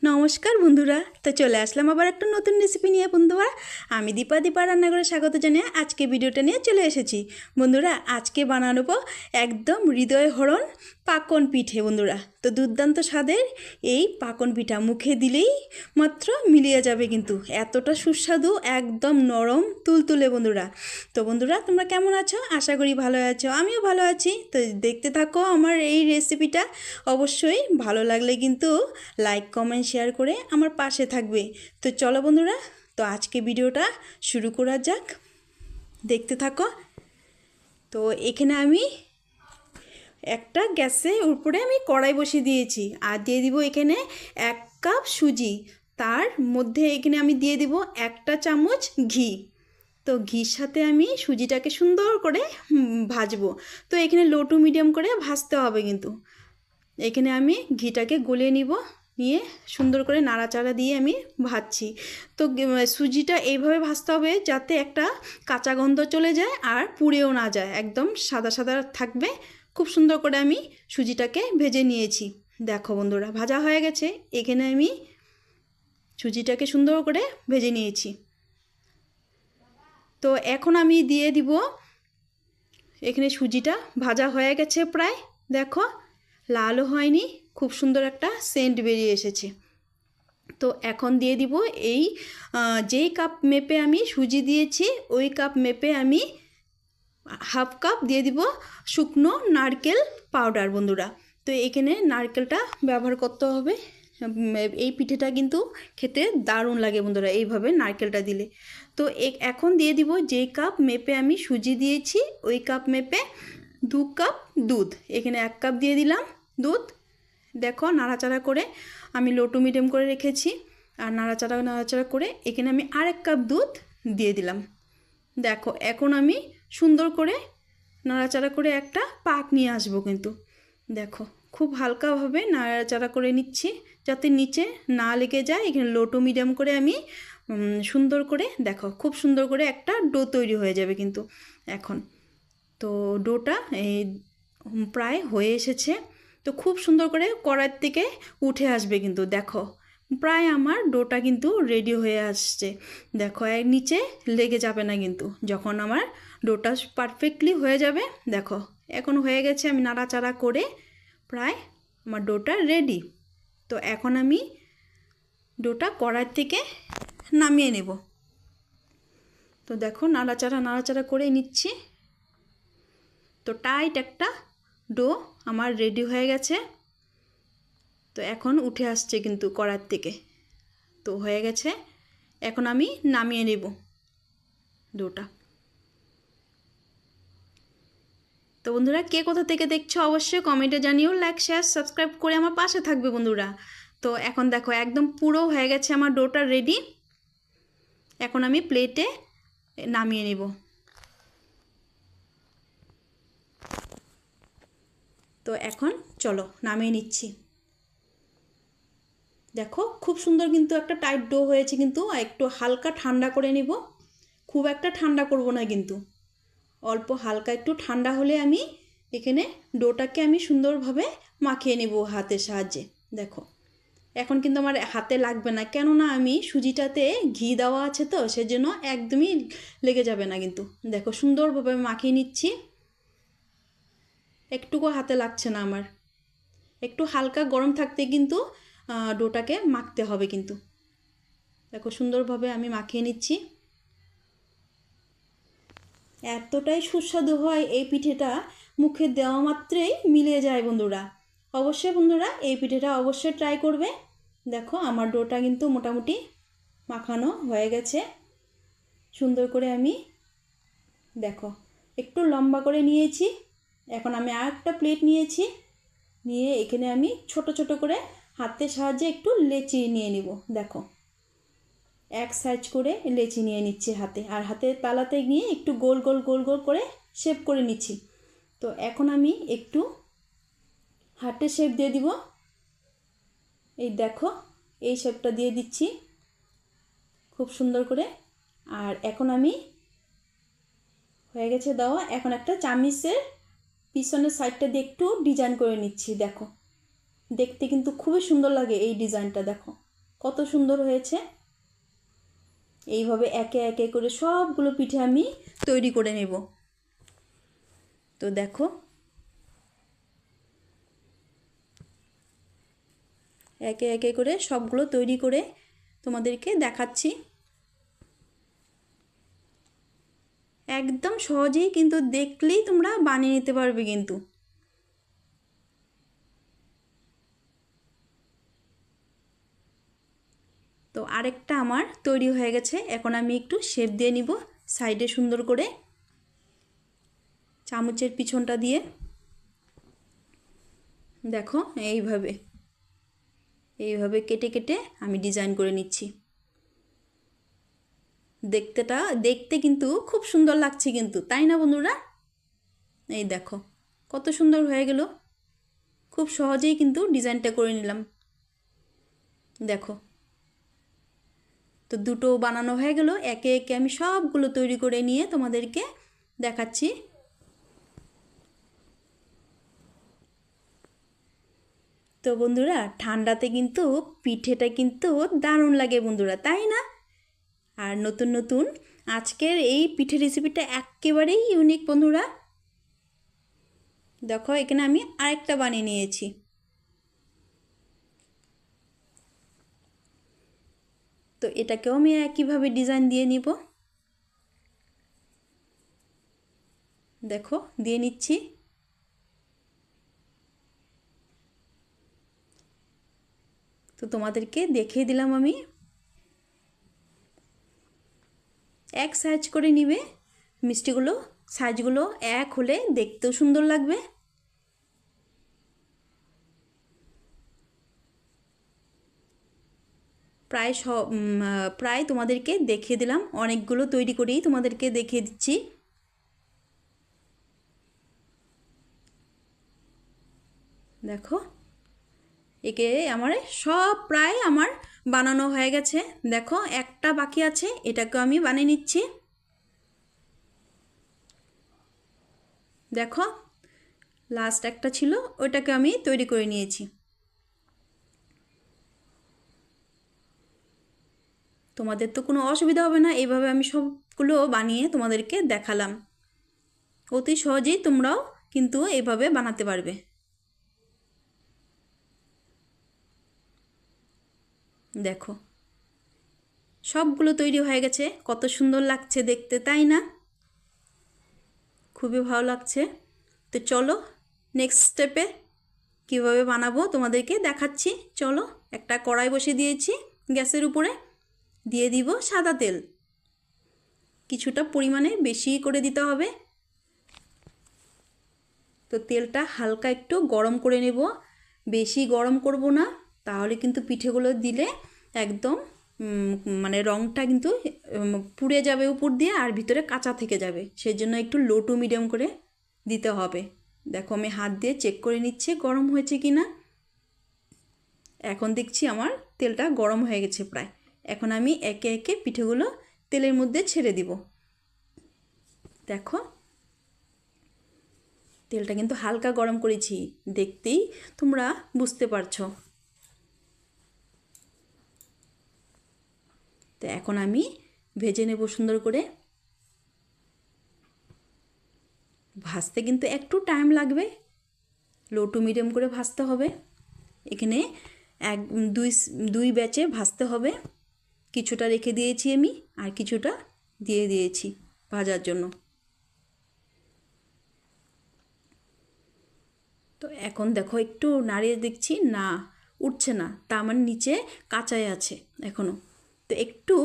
নমস্কার বন্ধুরা, তো চলে আসলাম আবার একটা নতুন রেসিপি নিয়ে। বন্ধুরা, আমি দীপা রান্নাঘরে স্বাগত জানিয়ে আজকে ভিডিওটা নিয়ে চলে এসেছি। বন্ধুরা, আজকে বানাবো একদম হৃদয়হরণ পাকন পিঠে। বন্ধুরা, তো দুর্দান্ত স্বাদের এই পাকন পিঠা মুখে দিলেই মাত্র মিলিয়ে যাবে, কিন্তু এতটা সুস্বাদু, একদম নরম তুলতুলে। বন্ধুরা, তো বন্ধুরা তোমরা কেমন আছো? আশা করি ভালো আছো, আমিও ভালো আছি। তো দেখতে থাকো আমার এই রেসিপিটা। অবশ্যই ভালো লাগলে কিন্তু লাইক কমেন্ট শেয়ার করে আমার পাশে থাকবে। তো চলো বন্ধুরা, তো আজকে ভিডিওটা শুরু করা যাক, দেখতে থাকো। তো এখানে আমি একটা গ্যাসের উপরে আমি কড়াই বসিয়ে দিয়েছি, আর দিয়ে দিব এখানে 1 কাপ সুজি। তার মধ্যে এখানে আমি দিয়ে দিব 1 চামচ ঘি। তো ঘির সাথে আমি সুজিটাকে সুন্দর করে ভাজবো। তো এখানে লো টু মিডিয়াম করে ভাজতে হবে কিন্তু। এখানে আমি ঘিটাকে গলিয়ে নিয়ে সুন্দর করে নাড়াচাড়া দিয়ে আমি ভাজছি। তো সুজিটা এইভাবে ভাজতে হবে যাতে একটা কাঁচা গন্ধ চলে যায় আর পুড়েও না যায়, একদম সাদা সাদা থাকবে। খুব সুন্দর করে আমি সুজিটাকে ভেজে নিয়েছি। দেখো বন্ধুরা, ভাজা হয়ে গেছে। এখানে আমি সুজিটাকে সুন্দর করে ভেজে নিয়েছি। তো এখন আমি দিয়ে দিব, এখানে সুজিটা ভাজা হয়ে গেছে প্রায়। দেখো, লালও হয়নি, খুব সুন্দর একটা সেন্ট বেরিয়ে এসেছে। তো এখন দিয়ে দিব এই যেই কাপ মেপে আমি সুজি দিয়েছি, ওই কাপ মেপে আমি 1/2 কাপ দিয়ে দিব শুকনো নারকেল পাউডার। বন্ধুরা, তো এখানে নারকেলটা ব্যবহার করতে হবে। এই পিঠেটা কিন্তু খেতে দারুণ লাগে বন্ধুরা, এইভাবে নারকেলটা দিলে। তো এখন দিয়ে দিব যেই কাপ মেপে আমি সুজি দিয়েছি, ওই কাপ মেপে 2 কাপ দুধ। এখানে 1 কাপ দিয়ে দিলাম দুধ। দেখো, নাড়াচাড়া করে আমি লো টু মিডিয়াম করে রেখেছি, আর নাড়াচাড়া করে এখানে আমি 1 কাপ দুধ দিয়ে দিলাম। দেখো, এখন আমি সুন্দর করে নাড়াচাড়া করে একটা পাক নিয়ে আসবো কিন্তু। দেখো, খুব হালকাভাবে নাড়াচাড়া করে নিচ্ছি যাতে নিচে না লেগে যায়। এখানে লো টু মিডিয়াম করে আমি সুন্দর করে, দেখো খুব সুন্দর করে একটা ডো তৈরি হয়ে যাবে কিন্তু এখন। তো ডোটা এই প্রায় হয়ে এসেছে। তো খুব সুন্দর করে কড়াই থেকে উঠে আসবে কিন্তু। দেখো, প্রায় আমার ডোটা কিন্তু রেডি হয়ে আসছে। দেখো, নিচে লেগে যাবে না কিন্তু যখন আমার ডোটা পারফেক্টলি হয়ে যাবে। দেখো, এখন হয়ে গেছে। আমি নাড়াচাড়া করে প্রায় আমার ডোটা রেডি। তো এখন আমি ডোটা কড়াই থেকে নামিয়ে নেব। তো দেখো, নাড়াচাড়া করে নিচ্ছি। তো টাইট একটা ডো আমার রেডি হয়ে গেছে। তো এখন উঠে আসছে কিন্তু কড়াই থেকে। তো হয়ে গেছে, এখন আমি নামিয়ে নেব ডোটা। তো বন্ধুরা, কে কোথা থেকে দেখছো অবশ্যই কমেন্টে জানিও। লাইক শেয়ার সাবস্ক্রাইব করে আমার পাশে থাকবে বন্ধুরা। তো এখন দেখো, একদম পুরো হয়ে গেছে আমার ডোটা রেডি। এখন আমি প্লেটে নামিয়ে নেব। তো এখন চলো নামিয়ে নিচ্ছি। দেখো, খুব সুন্দর কিন্তু একটা টাইট ডো হয়েছে কিন্তু। একটু হালকা ঠান্ডা করে নেব, খুব একটা ঠান্ডা করব না কিন্তু, অল্প হালকা একটু ঠান্ডা হলে আমি এখানে ডোটাকে আমি সুন্দরভাবে মাখিয়ে নেব হাতের সাহায্যে। দেখো, এখন কিন্তু আমার হাতে লাগবে না, কেননা আমি সুজিটাতে ঘি দেওয়া আছে, তো সেজন্য একদমই লেগে যাবে না কিন্তু। দেখো, সুন্দরভাবে মাখিয়ে নিচ্ছি, একটুকু হাতে লাগছে না আমার। একটু হালকা গরম থাকতে কিন্তু ডোটাকে মাখতে হবে কিন্তু। দেখো, সুন্দরভাবে আমি মাখিয়ে নিচ্ছি। এতটাই সুস্বাদু হয় এই পিঠেটা, মুখে দেওয়া মাত্রই মিলিয়ে যায় বন্ধুরা। অবশ্যই বন্ধুরা, এই পিঠেটা অবশ্যই ট্রাই করবে। দেখো, আমার ডোটা কিন্তু মোটামুটি মাখানো হয়ে গেছে। সুন্দর করে আমি, দেখো, একটু লম্বা করে নিয়েছি। এখন আমি আর একটা প্লেট নিয়েছি, নিয়ে এখানে আমি ছোট ছোট করে হাতের সাহায্যে একটু লেচি নিয়ে নিব। দেখো, এক সাইজ করে লেচি নিয়ে নিচ্ছি হাতে, আর হাতের তালাতে নিয়ে একটু গোল গোল করে শেপ করে নিচ্ছি। তো এখন আমি একটু হার্টের শেপ দিয়ে দিব। এই দেখো, এই শেপটা দিয়ে দিচ্ছি খুব সুন্দর করে। আর এখন আমি হয়ে গেছে দেওয়া। এখন একটা চামিচের পিছনের সাইডটা দিয়ে একটু ডিজাইন করে নিচ্ছি। দেখো, দেখতে কিন্তু খুবই সুন্দর লাগে এই ডিজাইনটা। দেখো, কত সুন্দর হয়েছে। এইভাবে একে একে করে সবগুলো পিঠে আমি তৈরি করে নেব। তো দেখো একে একে করে সবগুলো তৈরি করে তোমাদেরকে দেখাচ্ছি। একদম সহজেই কিন্তু দেখলেই তোমরা বানিয়ে নিতে পারবে কিন্তু। তো আরেকটা আমার তৈরি হয়ে গেছে। এখন আমি একটু শেপ দিয়ে নিব সাইডে সুন্দর করে চামচের পিছনটা দিয়ে। দেখো এইভাবে এইভাবে কেটে কেটে আমি ডিজাইন করে নিচ্ছি। দেখতে কিন্তু খুব সুন্দর লাগছে কিন্তু, তাই না বন্ধুরা? এই দেখো কত সুন্দর হয়ে গেল। খুব সহজেই কিন্তু ডিজাইনটা করে নিলাম। দেখো তো দুটো বানানো হয়ে গেল। একে একে আমি সবগুলো তৈরি করে নিয়ে তোমাদেরকে দেখাচ্ছি। তো বন্ধুরা ঠান্ডাতে কিন্তু পিঠেটা কিন্তু দারুণ লাগে বন্ধুরা, তাই না? আর নতুন নতুন আজকের এই পিঠে রেসিপিটা একেবারেই ইউনিক বন্ধুরা। দেখো এখানে আমি আরেকটা বানিয়ে নিয়েছি। তো এটাকেও আমি একইভাবে ডিজাইন দিয়ে নিব। দেখো দিয়ে নিচ্ছি। তো তোমাদেরকে দেখিয়ে দিলাম আমি। এক সাইজ করে নিবে মিষ্টিগুলো, সাইজগুলো এক হলে দেখতেও সুন্দর লাগবে। প্রায় তোমাদেরকে দেখিয়ে দিলাম, অনেকগুলো তৈরি করেই তোমাদেরকে দেখিয়ে দিচ্ছি। দেখো একে আমার সব প্রায় আমার বানানো হয়ে গেছে। দেখো একটা বাকি আছে, এটাকেও আমি বানিয়ে নিচ্ছি। দেখো লাস্ট একটা ছিল, ওইটাকে আমি তৈরি করে নিয়েছি। তোমাদের তো কোনো অসুবিধা হবে না, এইভাবে আমি সবগুলো বানিয়ে তোমাদেরকে দেখালাম। অতি সহজেই তোমরাও কিন্তু এইভাবে বানাতে পারবে। দেখো সবগুলো তৈরি হয়ে গেছে, কত সুন্দর লাগছে দেখতে, তাই না? খুবই ভালো লাগছে। তো চলো নেক্সট স্টেপে কীভাবে বানাবো তোমাদেরকে দেখাচ্ছি। চলো একটা কড়াই বসিয়ে দিয়েছি গ্যাসের উপরে, দিয়ে দিব সাদা তেল। কিছুটা পরিমাণে বেশি করে দিতে হবে। তো তেলটা হালকা একটু গরম করে নেব, বেশি গরম করব না, তাহলে কিন্তু পিঠেগুলো দিলে একদম মানে রঙটা কিন্তু পুড়ে যাবে উপর দিয়ে, আর ভিতরে কাঁচা থেকে যাবে। সেই জন্য একটু লো টু মিডিয়াম করে দিতে হবে। দেখো আমি হাত দিয়ে চেক করে নিচ্ছি গরম হয়েছে কি না। এখন দেখছি আমার তেলটা গরম হয়ে গেছে প্রায়। এখন আমি একে একে পিঠেগুলো তেলের মধ্যে ছেড়ে দিব। দেখো তেলটা কিন্তু হালকা গরম করেছি, দেখতেই তোমরা বুঝতে পারছো। তো এখন আমি ভেজে নেব সুন্দর করে। ভাজতে কিন্তু একটু টাইম লাগবে, লো টু মিডিয়াম করে ভাজতে হবে। এখানে দুই ব্যাচে ভাজতে হবে। কিছুটা রেখে দিয়েছি আমি, আর কিছুটা দিয়ে দিয়েছি ভাজার জন্য। তো এখন দেখো একটু নাড়িয়ে দেখছি, না উঠছে না, তা মানে নিচে কাঁচাই আছে এখনও। তো একটু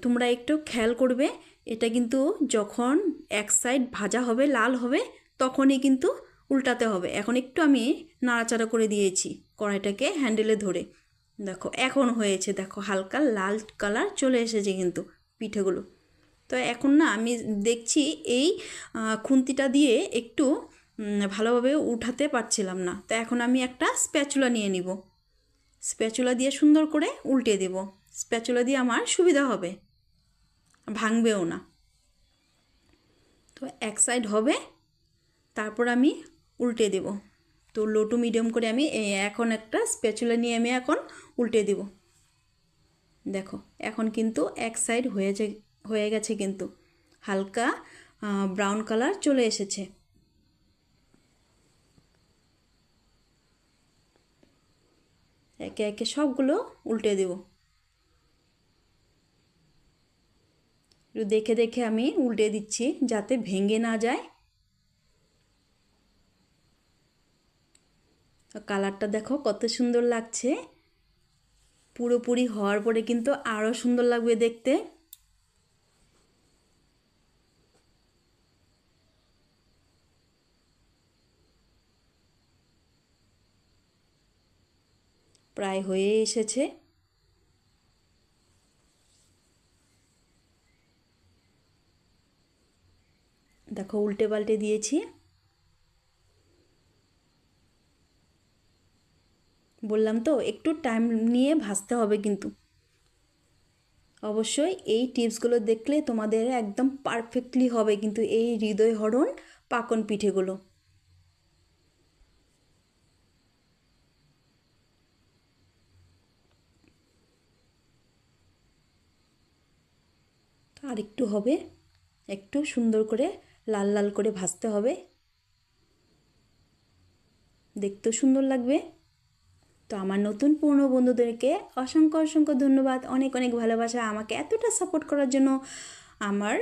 তোমরা একটু খেয়াল করবে, এটা কিন্তু যখন এক সাইড ভাজা হবে লাল হবে তখনই কিন্তু উল্টাতে হবে। এখন একটু আমি নাড়াচাড়া করে দিয়েছি কড়াইটাকে হ্যান্ডেলে ধরে। দেখো এখন হয়েছে, দেখো হালকা লাল কালার চলে এসেছে কিন্তু পিঠেগুলো। তো এখন না আমি দেখছি এই খুন্তিটা দিয়ে একটু ভালোভাবে উঠাতে পারছিলাম না। তো এখন আমি একটা স্প্যাচুলা নিয়ে নিব, স্প্যাচুলা দিয়ে সুন্দর করে উল্টে দেব। স্প্যাচুলা দিয়ে আমার সুবিধা হবে, ভাঙবেও না। তো এক সাইড হবে, তারপর আমি উল্টে দেব। তো লো টু মিডিয়াম করে আমি এখন একটা স্প্যাচুলা নিয়ে আমি এখন উল্টে দেব। দেখো এখন কিন্তু এক সাইড হয়ে গেছে, কিন্তু হালকা ব্রাউন কালার চলে এসেছে। একে একে সবগুলো উল্টে দেব। একটু দেখে দেখে আমি উল্টে দিচ্ছি যাতে ভেঙে না যায়। কালারটা দেখো কত সুন্দর লাগছে। পুরোপুরি হওয়ার পরে কিন্তু আরও সুন্দর লাগবে দেখতে। প্রায় হয়ে এসেছে। দেখো উল্টে পাল্টে দিয়েছি। বললাম তো একটু টাইম নিয়ে ভাজতে হবে, কিন্তু অবশ্যই এই টিপসগুলো দেখলে তোমাদের একদম পারফেক্টলি হবে কিন্তু এই হৃদয়হরণ পাকন পিঠেগুলো। আর একটু হবে, একটু সুন্দর করে লাল লাল করে ভাজতে হবে, দেখতেও সুন্দর লাগবে। তো আমার নতুন পুরনো বন্ধুদেরকে অসংখ্য অসংখ্য ধন্যবাদ, অনেক অনেক ভালোবাসা আমাকে এতটা সাপোর্ট করার জন্য। আমার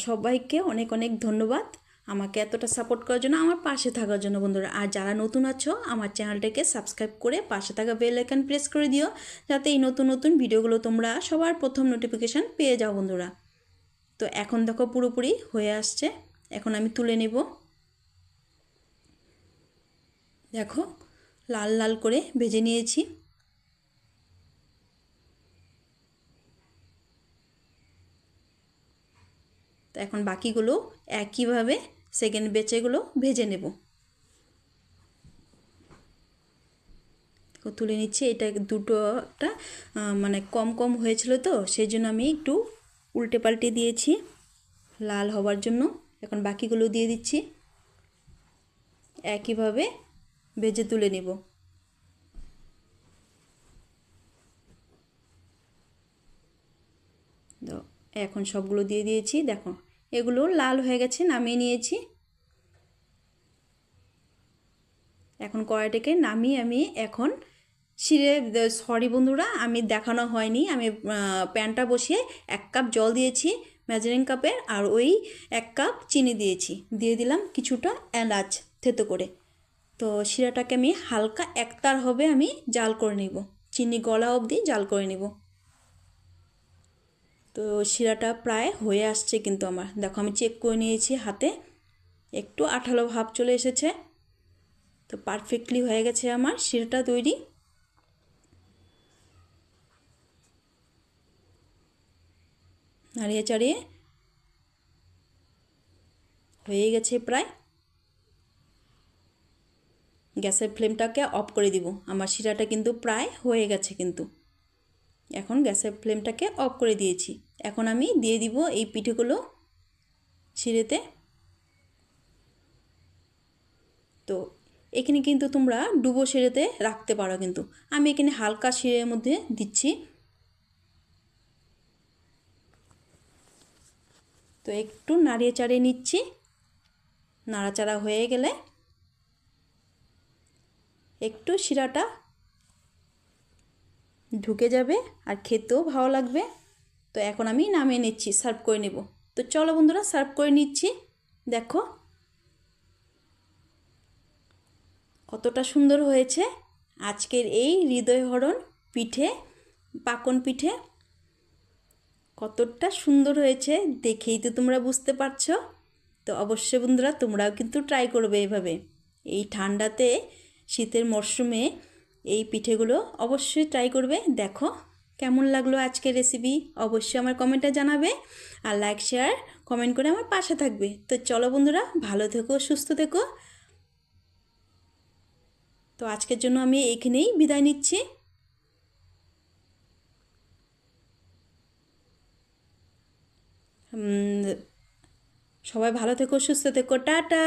সবাইকে অনেক অনেক ধন্যবাদ আমাকে এতটা সাপোর্ট করার জন্য, আমার পাশে থাকার জন্য বন্ধুরা। আর যারা নতুন আছো আমার চ্যানেলটাকে সাবস্ক্রাইব করে পাশে থাকা বেল আইকন প্রেস করে দিও, যাতে এই নতুন নতুন ভিডিওগুলো তোমরা সবার প্রথম নোটিফিকেশান পেয়ে যাও বন্ধুরা। তো এখন দেখো পুরোপুরি হয়ে আসছে, এখন আমি তুলে নেব। দেখো লাল লাল করে ভেজে নিয়েছি। তো এখন বাকিগুলো একইভাবে সেকেন্ড ব্যাচেগুলো ভেজে নেব। তুলে নিচ্ছি। এটা দুটোটা মানে কম কম হয়েছিল, তো সেই জন্য আমি একটু উল্টে পাল্টে দিয়েছি লাল হওয়ার জন্য। এখন বাকিগুলো দিয়ে দিচ্ছি, একইভাবে ভেজে তুলে নেব। তো এখন সবগুলো দিয়ে দিয়েছি। দেখো এগুলো লাল হয়ে গেছে, নামিয়ে নিয়েছি। এখন কড়াইটাকে নামিয়ে আমি এখন সরি বন্ধুরা, আমি দেখানো হয়নি, আমি প্যানটা বসিয়ে 1 কাপ জল দিয়েছি মেজারিং কাপের, আর ওই 1 কাপ চিনি দিয়েছি, দিয়ে দিলাম কিছুটা এলাচ থেতো করে। তো শিরাটাকে আমি হালকা একতার হবে আমি জাল করে নিব, চিনি গলা অবধি জাল করে নিব। তো শিরাটা প্রায় হয়ে আসছে কিন্তু আমার, দেখো আমি চেক করে নিয়েছি হাতে, একটু আঠালো ভাব চলে এসেছে। তো পারফেক্টলি হয়ে গেছে আমার শিরাটা তৈরি। নাড়িয়ে চাড়িয়ে হয়ে গেছে প্রায়। গ্যাসের ফ্লেমটাকে অফ করে দিব, আমার শিরাটা কিন্তু প্রায় হয়ে গেছে কিন্তু। এখন গ্যাসের ফ্লেমটাকে অফ করে দিয়েছি। এখন আমি দিয়ে দিব এই পিঠেগুলো শিরেতে। তো এখানে কিন্তু তোমরা ডুবো শিরেতে রাখতে পারো, কিন্তু আমি এখানে হালকা শিরের মধ্যে দিচ্ছি। তো একটু নাড়িয়ে চাড়িয়ে নিচ্ছি। নাড়াচাড়া হয়ে গেলে একটু শিরাটা ঢুকে যাবে আর খেতেও ভালো লাগবে। তো এখন আমি নামিয়ে নিচ্ছি, সার্ভ করে নেব। তো চলো বন্ধুরা সার্ভ করে নিচ্ছি। দেখো কতটা সুন্দর হয়েছে আজকের এই হৃদয়হরণ পিঠে, পাকন পিঠে। কতটা সুন্দর হয়েছে দেখেই তো তোমরা বুঝতে পারছো। তো অবশ্যই বন্ধুরা তোমরাও কিন্তু ট্রাই করবে এভাবে এই ঠান্ডাতে, শীতের মরশুমে এই পিঠেগুলো অবশ্যই ট্রাই করবে। দেখো কেমন লাগলো আজকের রেসিপি, অবশ্যই আমার কমেন্টে জানাবে, আর লাইক শেয়ার কমেন্ট করে আমার পাশে থাকবে। তো চলো বন্ধুরা ভালো থেকো, সুস্থ থেকো। তো আজকের জন্য আমি এখানেই বিদায় নিচ্ছি। সবাই ভালো থেকো, সুস্থ থেকো, টাটা।